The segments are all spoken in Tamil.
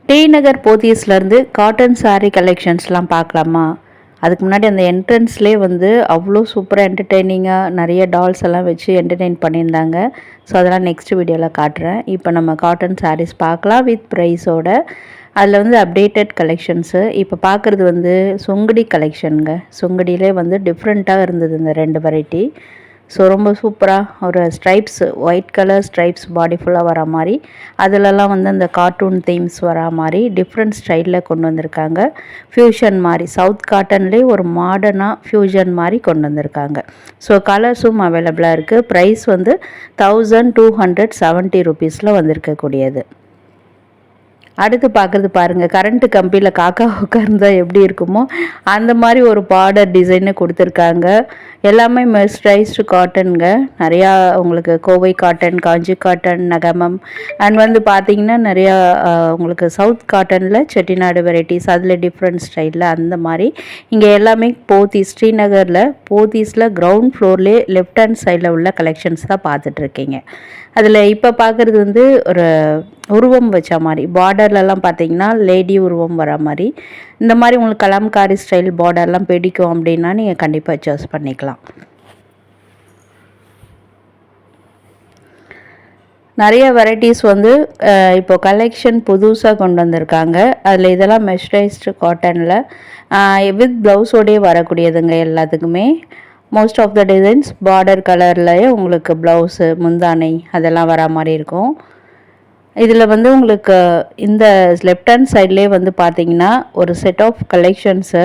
டி நகர் போத்தீஸ்லேருந்து காட்டன் சாரீ கலெக்ஷன்ஸ்லாம் பார்க்கலாமா? அதுக்கு முன்னாடி அந்த என்ட்ரன்ஸ்லேயே வந்து அவ்வளோ சூப்பராக என்டர்டெய்னிங்காக நிறைய டால்ஸ் எல்லாம் வச்சு என்டர்டெயின் பண்ணியிருந்தாங்க. ஸோ அதெல்லாம் நெக்ஸ்ட் வீடியோவில் காட்டுறேன். இப்போ நம்ம காட்டன் சாரீஸ் பார்க்கலாம் வித் ப்ரைஸோட. அதில் வந்து அப்டேட்டட் கலெக்ஷன்ஸு. இப்போ பார்க்குறது வந்து சுங்குடி கலெக்ஷனுங்க. சுங்குடியிலே வந்து டிஃப்ரெண்ட்டாக இருந்தது இந்த 2 வெரைட்டி. ஸோ ரொம்ப சூப்பராக ஒரு ஸ்ட்ரைப்ஸ், ஒயிட் கலர் ஸ்ட்ரைப்ஸ் பாடி ஃபுல்லாக வர மாதிரி, அதிலலாம் வந்து அந்த கார்ட்டூன் தீம்ஸ் வர மாதிரி டிஃப்ரெண்ட் ஸ்டைலில் கொண்டு வந்திருக்காங்க. ஃப்யூஷன் மாதிரி சவுத் காட்டன்லேயே ஒரு மாடர்னாக ஃப்யூஷன் மாதிரி கொண்டு வந்திருக்காங்க. ஸோ கலர்ஸும் அவைலபிளாக இருக்குது. ப்ரைஸ் வந்து 1270 ருபீஸில் வந்திருக்கக்கூடியது. அடுத்து பார்க்குறது பாருங்கள், கரண்ட்டு கம்பியில் காக்கா உட்கார்ந்தா எப்படி இருக்குமோ அந்த மாதிரி ஒரு பார்டர் டிசைனு கொடுத்துருக்காங்க. எல்லாமே மெர்சரைஸ்டு காட்டனுங்க. நிறையா உங்களுக்கு கோவை காட்டன், காஞ்சி காட்டன், நகமம் அண்ட் வந்து பார்த்திங்கன்னா நிறையா உங்களுக்கு சவுத் காட்டனில் செட்டிநாடு வெரைட்டிஸ், அதில் டிஃப்ரெண்ட் ஸ்டைலில் அந்த மாதிரி. இங்கே எல்லாமே போத்தீஸ், ஸ்ரீநகரில் போத்தீஸில் கிரவுண்ட் ஃப்ளோர்லேயே லெஃப்ட் ஹேண்ட் சைடில் உள்ள கலெக்ஷன்ஸ் தான் பார்த்துட்ருக்கீங்க. அதில் இப்போ பார்க்குறது வந்து ஒரு உருவம் வச்ச மாதிரி, பார்டர்லலாம் பார்த்தீங்கன்னா லேடி உருவம் வர மாதிரி. இந்த மாதிரி உங்களுக்கு கலம்காரி ஸ்டைல் பார்டர்லாம் பிடிக்கும் அப்படின்னா நீங்கள் கண்டிப்பாக சூஸ் பண்ணிக்கலாம். நிறைய வெரைட்டிஸ் வந்து இப்போ கலெக்ஷன் புதுசாக கொண்டு வந்திருக்காங்க. அதில் இதெல்லாம் மெர்சரைஸ்டு காட்டனில் வித் ப்ளவுஸோடையே வரக்கூடியதுங்க எல்லாத்துக்குமே. Most of the designs border கலர்லேயே உங்களுக்கு ப்ளவுஸு, முந்தானை அதெல்லாம் வர மாதிரி இருக்கும். இதில் வந்து உங்களுக்கு இந்த லெஃப்ட் ஹேண்ட் சைட்லேயே வந்து பார்த்தீங்கன்னா ஒரு செட் ஆஃப் கலெக்ஷன்ஸு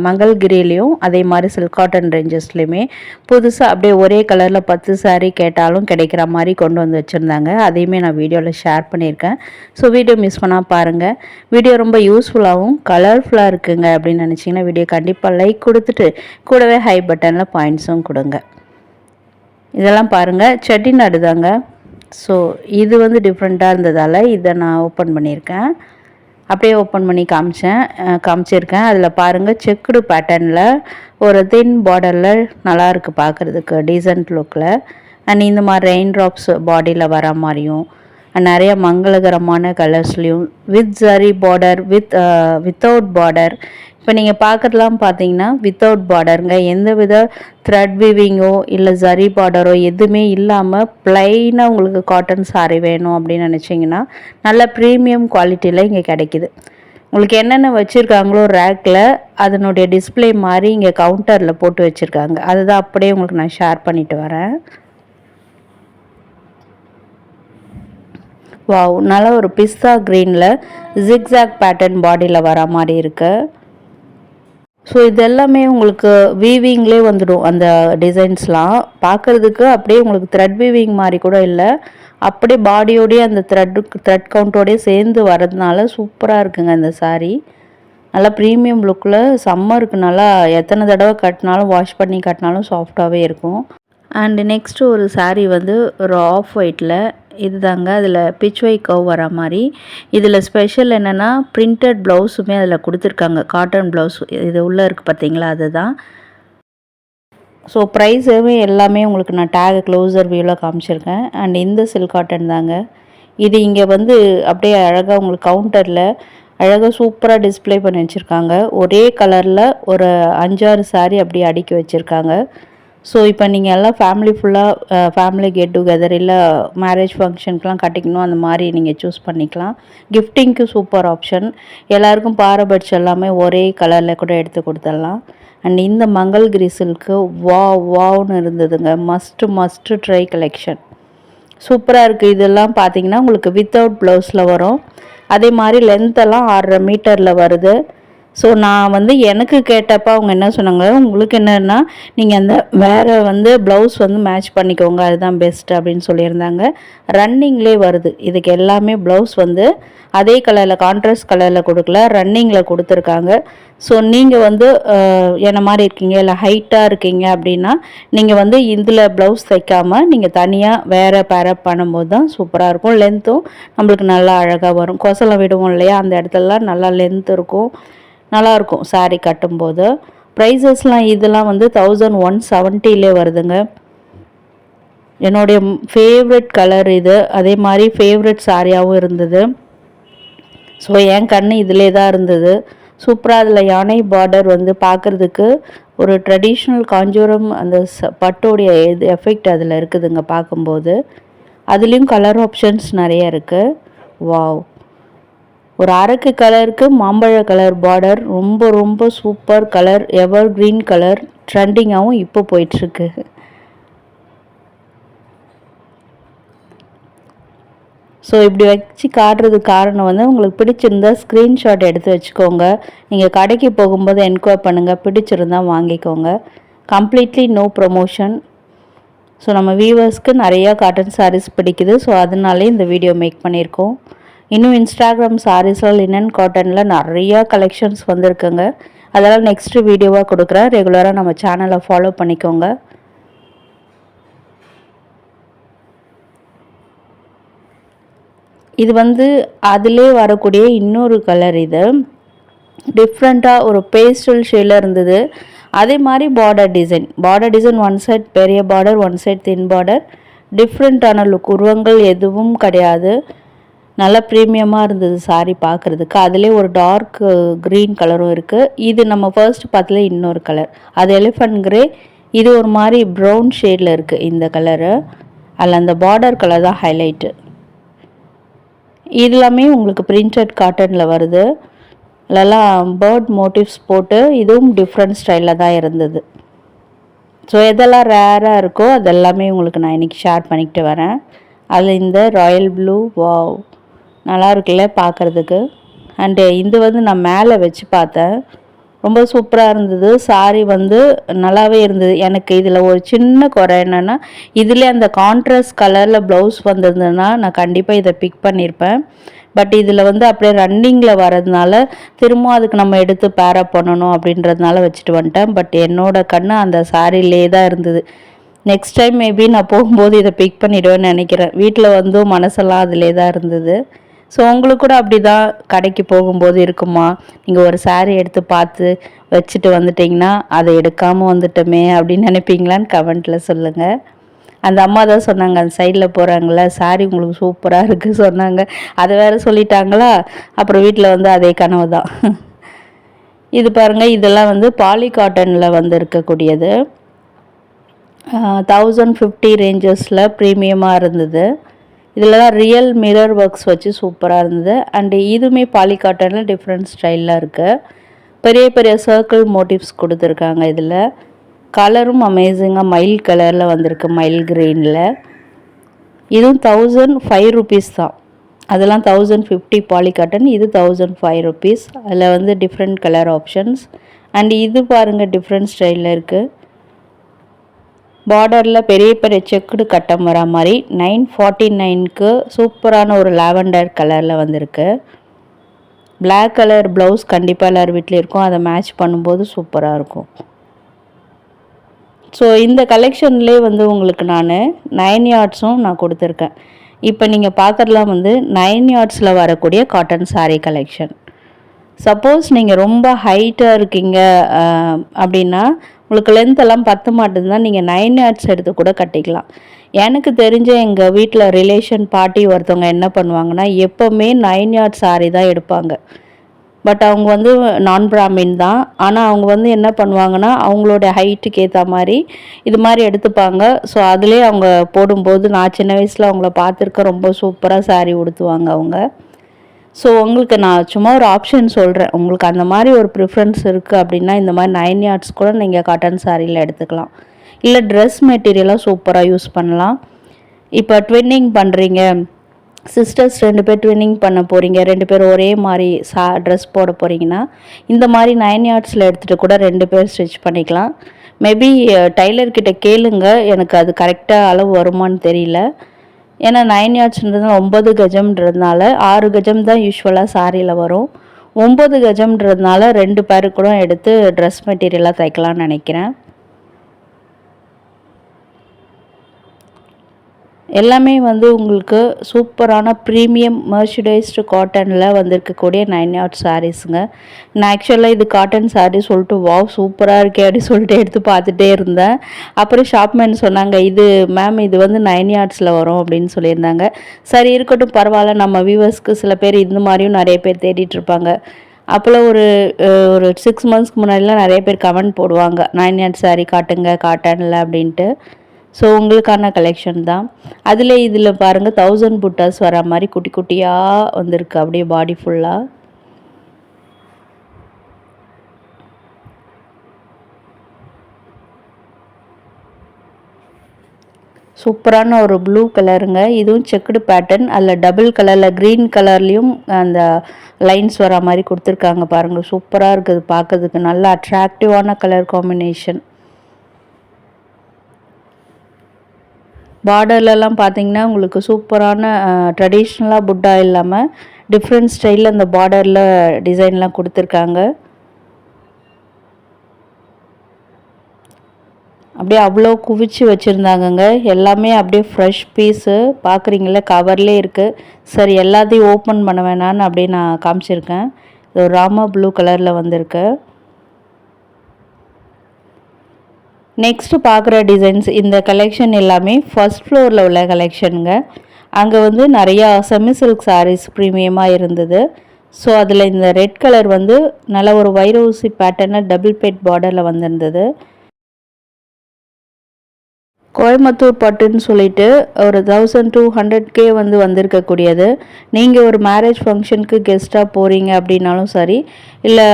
மங்கள்கிரிலையும் அதே மாதிரி சில்க் காட்டன் ரேஞ்சஸ்லேயுமே புதுசாக அப்படியே ஒரே கலரில் 10 சாரீ கேட்டாலும் கிடைக்கிற மாதிரி கொண்டு வந்து வச்சுருந்தாங்க. அதையுமே நான் வீடியோவில் ஷேர் பண்ணியிருக்கேன். ஸோ வீடியோ மிஸ் பண்ணால் பாருங்கள். வீடியோ ரொம்ப யூஸ்ஃபுல்லாகவும் கலர்ஃபுல்லாக இருக்குங்க அப்படின்னு நினச்சிங்கன்னா வீடியோ கண்டிப்பாக லைக் கொடுத்துட்டு கூடவே ஹை பட்டனில் பாயிண்ட்ஸும் கொடுங்க. இதெல்லாம் பாருங்கள், செட்டிநாடு தாங்க. ஸோ இது வந்து டிஃப்ரெண்ட்டாக இருந்ததால் இதை நான் ஓப்பன் பண்ணியிருக்கேன். அப்படியே ஓப்பன் பண்ணி காமிச்சிருக்கேன். அதில் பாருங்கள், செக்குடு பேட்டர்னில் ஒரு தின் பார்டரில் நல்லாயிருக்கு பார்க்குறதுக்கு, டீசன்ட் லுக்கில். அண்ட் இந்த மாதிரி ரெயின் ட்ராப்ஸ் பாடியில் வர மாதிரியும் நிறைய மங்களகரமான கலர்ஸ்லேயும் with zari border, without border. இப்போ நீங்கள் பார்க்குறதுலாம் பார்த்தீங்கன்னா வித்தவுட் பார்டருங்க. எந்த வித த்ரெட் வீவிங்கோ இல்லை ஜரி பார்டரோ எதுவுமே இல்லாமல் ப்ளைனாக உங்களுக்கு காட்டன் சாரீ வேணும் அப்படின்னு நினச்சிங்கன்னா நல்ல ப்ரீமியம் குவாலிட்டியில் இங்கே கிடைக்கிது. உங்களுக்கு என்னென்ன வச்சுருக்காங்களோ ரேக்கில் அதனுடைய டிஸ்பிளே மாதிரி இங்கே கவுண்டரில் போட்டு வச்சுருக்காங்க. அதுதான் அப்படியே உங்களுக்கு நான் ஷேர் பண்ணிட்டு வரேன். வாவ், நல்ல ஒரு பிஸ்தா க்ரீனில் ஜிக்ஸாக் பேட்டர்ன் பாடியில் வர மாதிரி இருக்குது. ஸோ இதெல்லாமே உங்களுக்கு வீவிங்லேயே வந்துடும். அந்த டிசைன்ஸ்லாம் பார்க்குறதுக்கு அப்படியே உங்களுக்கு த்ரெட் வீவிங் மாதிரி கூட இல்லை, அப்படியே பாடியோடையே அந்த த்ரெட் கவுண்டோடையே சேர்ந்து வரதுனால சூப்பராக இருக்குங்க இந்த சாரீ. நல்லா ப்ரீமியம் லுக்கில் சம்மருக்கு நல்லா எத்தனை தடவை கட்டினாலும் வாஷ் பண்ணி கட்டினாலும் சாஃப்டாகவே இருக்கும். அண்டு நெக்ஸ்ட்டு ஒரு சாரீ வந்து ஒரு ஆஃப் ஒயிட்டில் இது தாங்க. அதில் பிச்வை கவ் வர மாதிரி. இதில் ஸ்பெஷல் என்னென்னா பிரிண்டட் ப்ளவுஸுமே அதில் கொடுத்துருக்காங்க. காட்டன் ப்ளவுஸ் இது உள்ளே இருக்குது பார்த்தீங்களா, அதுதான். ஸோ ப்ரைஸுமே எல்லாமே உங்களுக்கு நான் டேக் க்ளோசர் வியூவில் காமிச்சிருக்கேன். அண்ட் இந்த சில்க் காட்டன் தாங்க. இது இங்கே வந்து அப்படியே அழகாக உங்களுக்கு கவுண்டரில் அழகாக சூப்பராக டிஸ்பிளே பண்ணி வச்சுருக்காங்க. ஒரே கலரில் ஒரு 5-6 சாரீ அப்படியே அடுக்கி வச்சுருக்காங்க. ஸோ இப்போ நீங்கள் எல்லாம் ஃபேமிலி ஃபுல்லாக ஃபேமிலி கெட் டுகெதர் இல்லை மேரேஜ் ஃபங்க்ஷனுக்குலாம் கட்டிக்கணும், அந்த மாதிரி நீங்கள் சூஸ் பண்ணிக்கலாம். கிஃப்டிங்க்கு சூப்பர் ஆப்ஷன். எல்லாருக்கும் பாரபட்சம் எல்லாமே ஒரே கலரில் கூட எடுத்து கொடுத்துடலாம். அண்ட் இந்த மங்கள்கிரி சில்க்கு வாவ்னு இருந்ததுங்க. மஸ்ட்டு ட்ரை கலெக்ஷன் சூப்பராக இருக்குது. இதெல்லாம் பார்த்தீங்கன்னா உங்களுக்கு வித்தவுட் ப்ளவுஸில் வரும். அதே மாதிரி லென்த்தெல்லாம் 6.5 மீட்டரில் வருது. ஸோ நான் வந்து எனக்கு கேட்டப்போ அவங்க என்ன சொன்னாங்க, உங்களுக்கு என்னென்னா நீங்கள் அந்த வேறு வந்து ப்ளவுஸ் வந்து மேட்ச் பண்ணிக்கோங்க, அதுதான் பெஸ்ட் அப்படின்னு சொல்லியிருந்தாங்க. ரன்னிங்லேயே வருது. இதுக்கு எல்லாமே ப்ளவுஸ் வந்து அதே கலரில் கான்ட்ராஸ்ட் கலரில் கொடுக்கல, ரன்னிங்கில் கொடுத்துருக்காங்க. ஸோ நீங்கள் வந்து என்ன மாதிரி இருக்கீங்க இல்லை ஹைட்டாக இருக்கீங்க அப்படின்னா நீங்கள் வந்து இதில் ப்ளவுஸ் தைக்காமல் நீங்கள் தனியாக வேறு பேரப் பண்ணும்போது தான் சூப்பராக இருக்கும். லென்த்தும் நம்மளுக்கு நல்லா அழகாக வரும். கொசலை விடுவோம் இல்லையா, அந்த இடத்துலலாம் நல்லா லென்த் இருக்கும், நல்லாயிருக்கும் சாரீ கட்டும்போது. ப்ரைஸஸ்லாம் இதெல்லாம் வந்து 1170 வருதுங்க. என்னுடைய ஃபேவரட் கலர் இது. அதே மாதிரி ஃபேவரட் சாரியாகவும் இருந்தது. ஸோ என் கண் இதிலே தான் இருந்தது. சூப்பராக அதில் யானை பார்டர் வந்து பார்க்குறதுக்கு ஒரு ட்ரெடிஷ்னல் காஞ்சூரம் அந்த பட்டோடைய இது எஃபெக்ட் அதில் இருக்குதுங்க பார்க்கும்போது. அதுலேயும் கலர் ஆப்ஷன்ஸ் நிறைய இருக்குது. வாவ்! ஒரு அரக்கு கலருக்கு மாம்பழ கலர் பார்டர், ரொம்ப ரொம்ப super colour, evergreen colour, ட்ரெண்டிங்காகவும் இப்போ போயிட்டுருக்கு. ஸோ இப்படி வச்சு காட்டுறதுக்கு காரணம் வந்து உங்களுக்கு பிடிச்சிருந்தா ஸ்க்ரீன்ஷாட் எடுத்து வச்சுக்கோங்க. நீங்கள் கடைக்கு போகும்போது என்கொயர் பண்ணுங்கள், பிடிச்சிருந்தா வாங்கிக்கோங்க. Completely no promotion. ஸோ நம்ம வியூவர்ஸ்க்கு நிறையா காட்டன் சாரீஸ் பிடிக்குது. ஸோ அதனாலே இந்த வீடியோ மேக் பண்ணியிருக்கோம். இன்னும் இன்ஸ்டாகிராம் சாரீஸில் லினன் காட்டனில் நிறையா கலெக்ஷன்ஸ் வந்திருக்குங்க. அதெல்லாம் நெக்ஸ்ட்டு வீடியோவாக கொடுக்குறேன். ரெகுலராக நம்ம சேனலை ஃபாலோ பண்ணிக்கோங்க. இது வந்து அதிலே வரக்கூடிய இன்னொரு கலர். இது டிஃப்ரெண்ட்டாக ஒரு பேஸ்டல் ஷேடில் இருந்தது. அதே மாதிரி பார்டர் டிசைன் ஒன் சைட் பெரிய பார்டர், ஒன் சைட் தின் பார்டர், டிஃப்ரெண்ட்டான லுக், உருவங்கள் எதுவும் கிடையாது. நல்லா ப்ரீமியமாக இருந்தது சாரீ பார்க்குறதுக்கு. அதிலே ஒரு டார்க் க்ரீன் கலரும் இருக்குது. இது நம்ம ஃபர்ஸ்ட் பார்த்ததுல இன்னொரு கலர், அது எலிஃபண்ட் கிரே. இது ஒரு மாதிரி ப்ரௌன் ஷேடில் இருக்குது இந்த கலரு. அதில் அந்த பார்டர் கலர் தான் ஹைலைட்டு. இது எல்லாமே உங்களுக்கு பிரிண்டட் காட்டனில் வருது. அதெல்லாம் பேர்ட் மோட்டிவ்ஸ் போட்டு இதுவும் டிஃப்ரெண்ட் ஸ்டைலில் தான் இருந்தது. ஸோ எதெல்லாம் ரேராக இருக்கோ அதெல்லாமே உங்களுக்கு நான் இன்றைக்கி ஷேர் பண்ணிக்கிட்டு வரேன். அதில் இந்த ராயல் ப்ளூ, வாவ், நல்லா இருக்குல்ல பார்க்குறதுக்கு. அண்டு இது வந்து நான் மேலே வச்சு பார்த்தேன், ரொம்ப சூப்பராக இருந்தது. சாரீ வந்து நல்லாவே இருந்தது. எனக்கு இதில் ஒரு சின்ன குறை என்னென்னா, இதில் அந்த கான்ட்ராஸ்ட் கலரில் ப்ளவுஸ் வந்ததுன்னா நான் கண்டிப்பாக இதை பிக் பண்ணியிருப்பேன். பட் இதில் வந்து அப்படியே ரன்னிங்கில் வரதுனால திரும்ப அதுக்கு நம்ம எடுத்து பேரப் பண்ணணும் அப்படின்றதுனால வச்சுட்டு வந்துட்டேன். பட் என்னோடய கண்ணு அந்த சாரிலே தான் இருந்தது. நெக்ஸ்ட் டைம் மேபி நான் போகும்போது இதை பிக் பண்ணிவிடுவேன்னு நினைக்கிறேன். வீட்டில் வந்து மனசெல்லாம் அதிலே தான் இருந்தது. ஸோ உங்களுக்கு கூட அப்படி தான் கடைக்கு போகும்போது இருக்குமா? நீங்கள் ஒரு சாரீ எடுத்து பார்த்து வச்சுட்டு வந்துட்டிங்கன்னா அதை எடுக்காமல் வந்துட்டோமே அப்படின்னு நினைப்பீங்களான்னு கமெண்ட்டில் சொல்லுங்கள். அந்த அம்மா தான் சொன்னாங்க, அந்த சைடில் போகிறாங்கள சாரீ உங்களுக்கு சூப்பராக இருக்குது சொன்னாங்க. அதை வேறு சொல்லிட்டாங்களா, அப்புறம் வீட்டில் வந்து அதே கனவு தான். இது பாருங்கள், இதெல்லாம் வந்து பாலி காட்டனில் வந்து இருக்கக்கூடியது. 1050 ரேஞ்சஸில் ப்ரீமியமாக இருந்தது. இதில் தான் ரியல் மிரர் ஒர்க்ஸ் வச்சு சூப்பராக இருந்தது. அண்டு இதுவுமே பாலி காட்டனில் டிஃப்ரெண்ட் ஸ்டைலில் இருக்குது. பெரிய பெரிய சர்க்கிள் மோட்டிவ்ஸ் கொடுத்துருக்காங்க. இதில் கலரும் அமேசிங்காக மயில் கலரில் வந்திருக்கு, மயில் க்ரீனில். இதுவும் 1005 ருபீஸ் தான். அதெல்லாம் 1050 பாலி காட்டன், இது 1005 ருபீஸ். அதில் வந்து டிஃப்ரெண்ட் கலர் ஆப்ஷன்ஸ். அண்ட் இது பாருங்கள், டிஃப்ரெண்ட் ஸ்டைலில் இருக்குது. பார்டரில் பெரிய பெரிய செக்குடு கட்டம் வர மாதிரி 949க்கு சூப்பரான ஒரு லாவெண்டர் கலரில் வந்திருக்கு. பிளாக் கலர் ப்ளவுஸ் கண்டிப்பாக எல்லார் வீட்லேயும் இருக்கும். அதை மேட்ச் பண்ணும்போது சூப்பராக இருக்கும். ஸோ இந்த கலெக்ஷன்லேயே வந்து உங்களுக்கு நான் 9 யார்ட்ஸும் நான் கொடுத்துருக்கேன். இப்போ நீங்கள் பார்க்குறதுலாம் வந்து 9 யார்ட்ஸில் வரக்கூடிய காட்டன் சாரீ கலெக்ஷன். சப்போஸ் நீங்கள் ரொம்ப ஹைட்டாக இருக்கீங்க அப்படின்னா, உங்களுக்கு லென்த்தெல்லாம் பத்த மாட்டேதுன்னா நீங்கள் 9 யார்ட்ஸ் எடுத்து கூட கட்டிக்கலாம். எனக்கு தெரிஞ்ச எங்கள் வீட்டில் ரிலேஷன் பாட்டி ஒருத்தவங்க என்ன பண்ணுவாங்கன்னா, எப்போவுமே 9 யார்ட்ஸ் சாரீ தான் எடுப்பாங்க. பட் அவங்க வந்து நான் பிராமின் தான். ஆனால் அவங்க வந்து என்ன பண்ணுவாங்கன்னா, அவங்களோட ஹைட்டுக்கு ஏற்ற மாதிரி இது மாதிரி எடுத்துப்பாங்க. ஸோ அதிலே அவங்க போடும்போது நான் சின்ன வயசில் அவங்கள பார்த்துருக்கேன். ரொம்ப சூப்பராக சாரீ உடுத்துவாங்க அவங்க. ஸோ உங்களுக்கு நான் சும்மா ஒரு ஆப்ஷன் சொல்கிறேன். உங்களுக்கு அந்த மாதிரி ஒரு ப்ரிஃபரன்ஸ் இருக்குது அப்படின்னா இந்த மாதிரி 9 யார்ட்ஸ் கூட நீங்கள் காட்டன் சாரியில் எடுத்துக்கலாம். இல்லை ட்ரெஸ் மெட்டீரியலாக சூப்பராக யூஸ் பண்ணலாம். இப்போ ட்வின்னிங் பண்ணுறீங்க, சிஸ்டர்ஸ் 2 பேர் ட்வின்னிங் பண்ண போகிறீங்க, 2 பேர் ஒரே மாதிரி ட்ரெஸ் போட போகிறீங்கன்னா இந்த மாதிரி 9 யார்ட்ஸில் எடுத்துகிட்டு கூட 2 பேர் ஸ்டிச் பண்ணிக்கலாம். மேபி டைலர்கிட்ட கேளுங்க, எனக்கு அது கரெக்டாக அளவு வருமானு தெரியல. ஏன்னா 9 யார்ட்ஸ்ன்றது 9 கஜம்ன்றதுனால 6 கஜம் தான் யூஸ்வலாக சாரியில் வரும். 9 கஜம்ன்றதுனால 2 பேருக்கு கூட எடுத்து ட்ரெஸ் மெட்டீரியலாக தைக்கலாம்னு நினைக்கிறேன். எல்லாமே வந்து உங்களுக்கு சூப்பரான ப்ரீமியம் மெர்ச்சடைஸ்டு காட்டனில் வந்திருக்கக்கூடிய 9 யார்ட் சாரீஸுங்க. நான் ஆக்சுவலாக இது காட்டன் சாரீ சொல்லிட்டு வாவ் சூப்பராக இருக்கே அப்படின்னு சொல்லிட்டு எடுத்து பார்த்துட்டே இருந்தேன். அப்புறம் ஷாப்மேன் சொன்னாங்க, இது மேம் இது வந்து 9 யார்ட்ஸில் வரும் அப்படின்னு சொல்லியிருந்தாங்க. சரி இருக்கட்டும் பரவாயில்ல, நம்ம வியூவர்ஸ்க்கு சில பேர் இந்த மாதிரியும் நிறைய பேர் தேடிட்டுருப்பாங்க. அப்போல்லாம் ஒரு ஒரு 6 மந்த்ஸ்க்கு முன்னாடிலாம் நிறைய பேர் கமெண்ட் போடுவாங்க 9 யார்ட் சாரீ காட்டுங்க காட்டனில் அப்படின்ட்டு. ஸோ உங்களுக்கான கலெக்ஷன் தான். இதில் பாருங்கள் 1000 புட்டாஸ் வர மாதிரி குட்டி குட்டியாக வந்திருக்கு அப்படியே பாடி ஃபுல்லாக. சூப்பரான ஒரு ப்ளூ கலருங்க. இதுவும் செக்குடு பேட்டர்ன், அதில் டபுள் கலரில் க்ரீன் கலர்லேயும் அந்த லைன்ஸ் வர மாதிரி கொடுத்துருக்காங்க பாருங்கள். சூப்பராக இருக்குது பார்க்கறதுக்கு, நல்ல அட்ராக்டிவான கலர் காம்பினேஷன். பார்டர்லலாம் பார்த்தீங்கன்னா உங்களுக்கு சூப்பரான ட்ரெடிஷ்னலாக புட்டா இல்லாமல் டிஃப்ரெண்ட் ஸ்டைலில் அந்த பார்டரில் டிசைன்லாம் கொடுத்துருக்காங்க. அப்படியே அவ்வளோ குவிச்சு வச்சுருந்தாங்கங்க. எல்லாமே அப்படியே ஃப்ரெஷ் பீஸு பார்க்குறீங்களா, கவர்லேயே இருக்குது. சரி எல்லாத்தையும் ஓப்பன் பண்ண வேணான்னு அப்படியே நான் காமிச்சிருக்கேன். இது ஒரு ராமா ப்ளூ கலரில் வந்திருக்கு. நெக்ஸ்ட்டு பார்க்குற டிசைன்ஸ் இந்த கலெக்ஷன் எல்லாமே ஃபர்ஸ்ட் ஃப்ளோரில் உள்ள கலெக்ஷனுங்க. அங்கே வந்து நிறையா செமி சில்க் சாரீஸ் ப்ரீமியமாக இருந்தது. ஸோ அதில் இந்த ரெட் கலர் வந்து நல்ல ஒரு வைரோசி பேட்டர்னில் டபுள் பெட் பார்டரில் வந்திருந்தது. கோயம்புத்தூர் பட்டுன்னு சொல்லிட்டு ஒரு 1200K வந்து வந்திருக்கக்கூடியது. நீங்கள் ஒரு மேரேஜ் ஃபங்க்ஷனுக்கு கெஸ்ட்டாக போகிறீங்க அப்படின்னாலும் சரி, இல்லை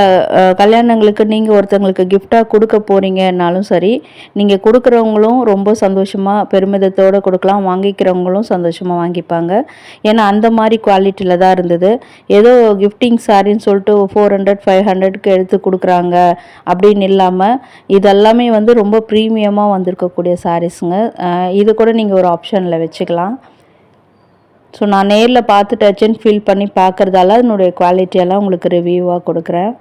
கல்யாணங்களுக்கு நீங்கள் ஒருத்தங்களுக்கு கிஃப்டாக கொடுக்க போகிறீங்கன்னாலும் சரி, நீங்கள் கொடுக்குறவங்களும் ரொம்ப சந்தோஷமாக பெருமிதத்தோடு கொடுக்கலாம், வாங்கிக்கிறவங்களும் சந்தோஷமாக வாங்கிப்பாங்க. ஏன்னா அந்த மாதிரி குவாலிட்டியில் தான் இருந்தது. ஏதோ கிஃப்டிங் சாரின்னு சொல்லிட்டு 400-500க்கு எடுத்து கொடுக்குறாங்க அப்படின்னு இல்லாமல் இதெல்லாமே வந்து ரொம்ப ப்ரீமியமாக வந்திருக்கக்கூடிய சாரீஸுங்க. இது கூட நீங்கள் ஒரு ஆப்ஷனில் வச்சுக்கலாம். ஸோ நான் நேரில் பார்த்து டச் அண்ட் ஃபீல் பண்ணி பார்க்குறதால அதனுடைய குவாலிட்டியெல்லாம் உங்களுக்கு ரிவ்யூவாக கொடுக்குறேன்.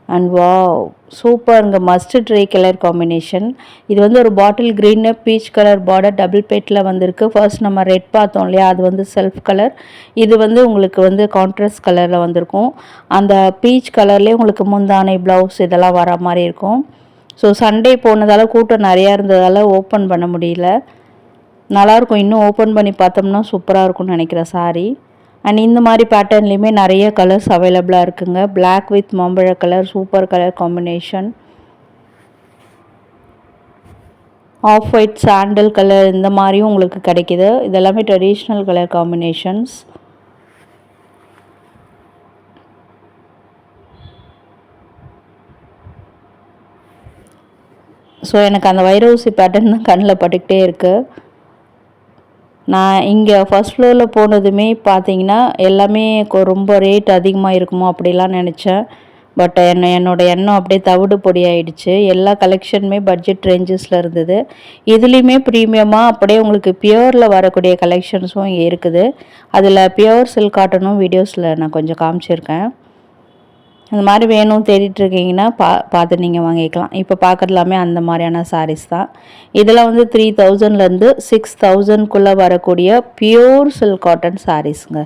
அண்ட் வாவ் சூப்பருங்க, மஸ்டர்ட் ட்ரை கலர் காம்பினேஷன். இது வந்து ஒரு bottle green peach colour border double battle வந்திருக்கு. ஃபர்ஸ்ட் நம்ம ரெட் பார்த்தோம் இல்லையா, அது வந்து செல்ஃப் கலர். இது வந்து உங்களுக்கு வந்து கான்ட்ராஸ்ட் கலரில் வந்திருக்கும். அந்த பீச் கலர்லேயே உங்களுக்கு முந்தானை ப்ளவுஸ் இதெல்லாம் வர மாதிரி இருக்கும். ஸோ சண்டே போனதால் கூட்டம் நிறையா இருந்ததால் ஓப்பன் பண்ண முடியல. நல்லாயிருக்கும், இன்னும் ஓப்பன் பண்ணி பார்த்தோம்னா சூப்பராக இருக்கும்னு நினைக்கிறேன் சாரீ. அண்ட் இந்த மாதிரி பேட்டர்ன்லேயுமே நிறைய கலர்ஸ் அவைலபிளாக இருக்குங்க. பிளாக் வித் மாம்பழ colour, super colour combination. Off white sandal colour இந்த மாதிரியும் உங்களுக்கு கிடைக்கிது. இதெல்லாமே ட்ரெடிஷ்னல் கலர் காம்பினேஷன்ஸ். ஸோ எனக்கு அந்த வைரோசி பேட்டர்ன் தான் கண்ணில் பட்டுக்கிட்டே இருக்குது. நான் இங்கே ஃபர்ஸ்ட் ஃப்ளோரில் போனதுமே பார்த்தீங்கன்னா எல்லாமே ரொம்ப ரேட் அதிகமாக இருக்குமோ அப்படிலாம் நினச்சேன். பட் என்னோடய எண்ணம் அப்படியே தவிடு பொடி ஆகிடுச்சு. எல்லா கலெக்ஷனுமே பட்ஜெட் ரேஞ்சஸில் இருந்தது. இதுலேயுமே ப்ரீமியமாக அப்படியே உங்களுக்கு பியூரில் வரக்கூடிய கலெக்ஷன்ஸும் இங்கே இருக்குது. அதில் பியூர் சில்க் காட்டனும் வீடியோஸில் நான் கொஞ்சம் காமிச்சிருக்கேன். இந்த மாதிரி வேணும் தேடிட்டுருக்கீங்கன்னா பார்த்து நீங்கள் வாங்கிக்கலாம். இப்போ பார்க்குறதுலாமே அந்த மாதிரியான சாரீஸ் தான். இதில் வந்து 3000லேருந்து 6000க்குள்ளே வரக்கூடிய பியூர் சில்க் காட்டன் சாரீஸுங்க.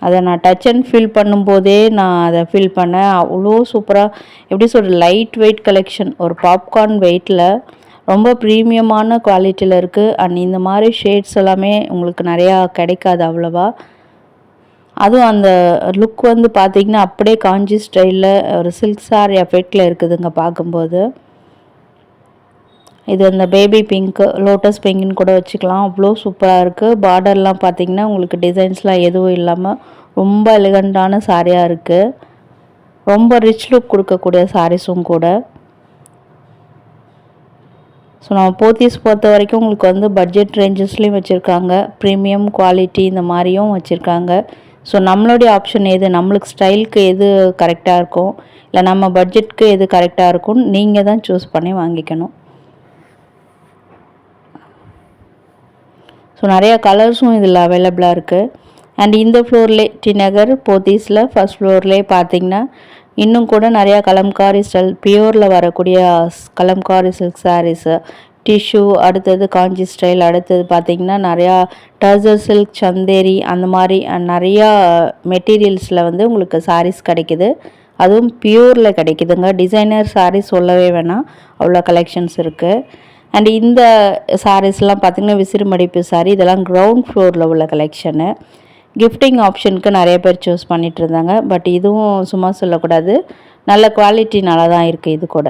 அதை நான் டச் அண்ட் ஃபீல் பண்ணும்போதே நான் அதை ஃபீல் பண்ணேன். அவ்வளோ சூப்பராக, எப்படி சொல்கிற, லைட் வெயிட் கலெக்ஷன், ஒரு பாப்கார்ன் வெயிட்டில் ரொம்ப ப்ரீமியமான குவாலிட்டியில் இருக்குது. அண்ட் இந்த மாதிரி ஷேட்ஸ் எல்லாமே உங்களுக்கு நிறையா கிடைக்காது அவ்வளோவா. அதுவும் அந்த லுக் வந்து பார்த்திங்கன்னா அப்படியே காஞ்சி ஸ்டைலில் ஒரு சில்க் சாரி எஃபெக்டில் இருக்குதுங்க பார்க்கும்போது. இது அந்த பேபி பிங்க்கு, லோட்டஸ் பிங்க்குன்னு கூட வச்சுக்கலாம். அவ்வளோ சூப்பராக இருக்குது. பார்டர்லாம் பார்த்திங்கன்னா உங்களுக்கு டிசைன்ஸ்லாம் எதுவும் இல்லாமல் ரொம்ப எலிகண்ட்டான சாரியாக இருக்குது. ரொம்ப ரிச் லுக் கொடுக்கக்கூடிய சாரீஸும் கூட. ஸோ நம்ம போத்தீஸ் பொறுத்த வரைக்கும் உங்களுக்கு வந்து பட்ஜெட் ரேஞ்சஸ்லேயும் வச்சுருக்காங்க, ப்ரீமியம் குவாலிட்டி இந்த மாதிரியும் வச்சுருக்காங்க. ஸோ நம்மளுடைய ஆப்ஷன் எது, நம்மளுக்கு ஸ்டைலுக்கு எது கரெக்டாக இருக்கும், இல்லை நம்ம பட்ஜெட்டுக்கு எது கரெக்டாக இருக்கும்னு நீங்கள் தான் சூஸ் பண்ணி வாங்கிக்கணும். ஸோ நிறையா கலர்ஸும் இதில் அவைலபிளாக இருக்குது. அண்ட் இந்த ஃப்ளோர்லே டி நகர் போத்தீஸில் ஃபஸ்ட் ஃப்ளோர்லேயே பார்த்திங்கன்னா இன்னும் கூட நிறையா கலம்காரி ஸ்டைல் பியூரில் வரக்கூடிய கலம்காரி சில்க் சாரீஸு, டிஷ்யூ, அடுத்தது காஞ்சி ஸ்டைல், அடுத்தது பார்த்திங்கன்னா நிறையா டர்சர் சில்க், சந்தேரி அந்த மாதிரி நிறையா மெட்டீரியல்ஸில் வந்து உங்களுக்கு சாரீஸ் கிடைக்கிது. அதுவும் பியூரில் கிடைக்குதுங்க. டிசைனர் சாரீஸ் சொல்லவே வேணாம், அவ்வளோ கலெக்ஷன்ஸ் இருக்குது. அண்ட் இந்த சாரீஸ்லாம் பார்த்திங்கன்னா விசிறி மடிப்பு சாரீ, இதெல்லாம் கிரவுண்ட் ஃப்ளோரில் உள்ள கலெக்ஷனு. கிஃப்டிங் ஆப்ஷனுக்கு நிறைய பேர் சூஸ் பண்ணிகிட்டு இருந்தாங்க. பட் இதுவும் சும்மா சொல்லக்கூடாது, நல்ல குவாலிட்டி நல்லா தான் இருக்குது இது கூட.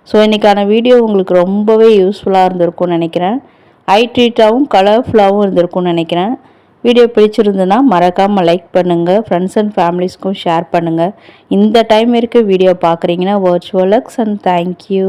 ஸோ இன்றைக்கான வீடியோ உங்களுக்கு ரொம்பவே யூஸ்ஃபுல்லாக இருந்திருக்கும்னு நினைக்கிறேன். ஐ ட்ரீட்டாகவும் கலர்ஃபுல்லாகவும் இருந்திருக்கும்னு நினைக்கிறேன். வீடியோ பிடிச்சிருந்துன்னா மறக்காமல் லைக் பண்ணுங்கள், ஃப்ரெண்ட்ஸ் அண்ட் ஃபேமிலிஸ்க்கும் ஷேர் பண்ணுங்கள். இந்த டைம் வரைக்கும் வீடியோ பார்க்குறீங்கன்னா வர்ச்சுவல் லக்ஸ் அண்ட் தேங்க்யூ.